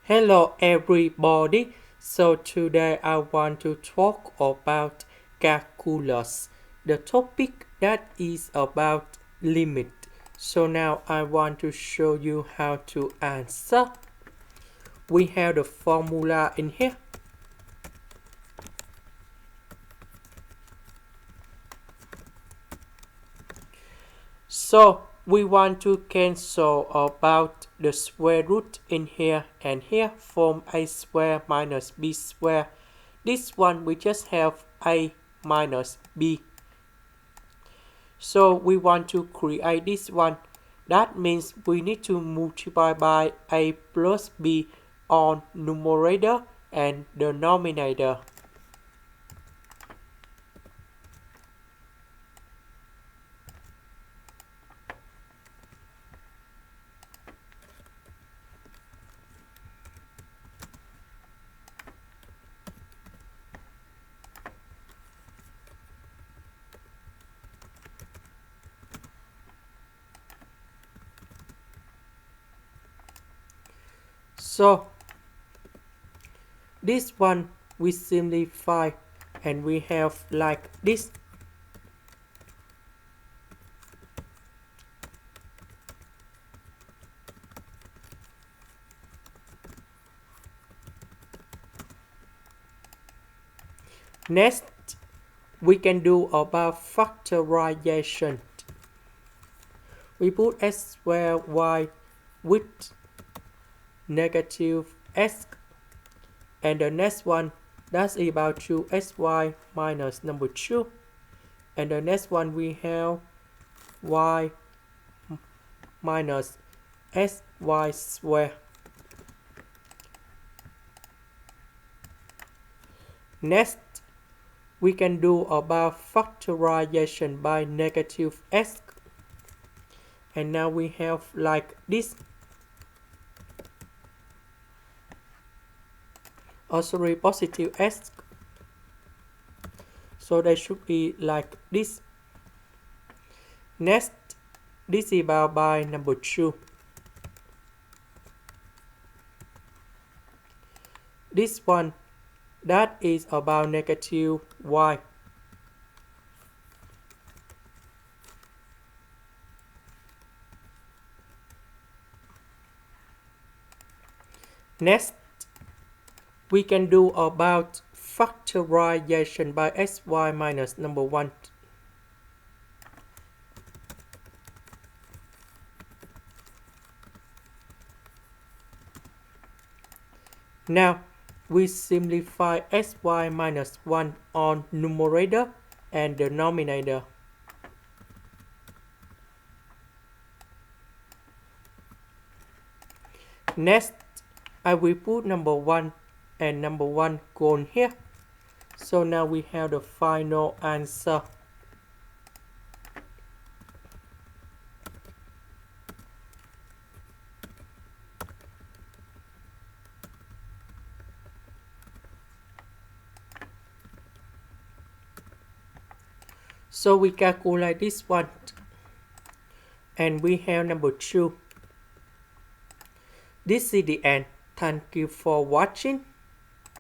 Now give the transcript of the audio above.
Hello everybody. So today I want to talk about calculus, the topic that is about limit. So now I want to show you how to answer. We have the formula in here. So we want to cancel about the square root in here and here, form a square minus b square. This one we just have a minus b. So we want to create this one. That means we need to multiply by a plus b on numerator and denominator. So this one we simplify and we have like this. Next, we can do about factorization. We put x squared y with negative x, and the next one that's about 2xy minus number 2, and the next one we have y minus xy squared. Next, we can do about factorization by negative x, and now we have like this. Also positive x, so they should be like this. Next, this is about by number 2. This one that is about negative y. Next, we can do about factorization by xy minus number 1. Now, we simplify xy minus 1 on numerator and denominator. Next, I will put number 1 and number 1 gone here. So now we have the final answer. So we calculate this one, and we have number 2. This is the end. Thank you for watching.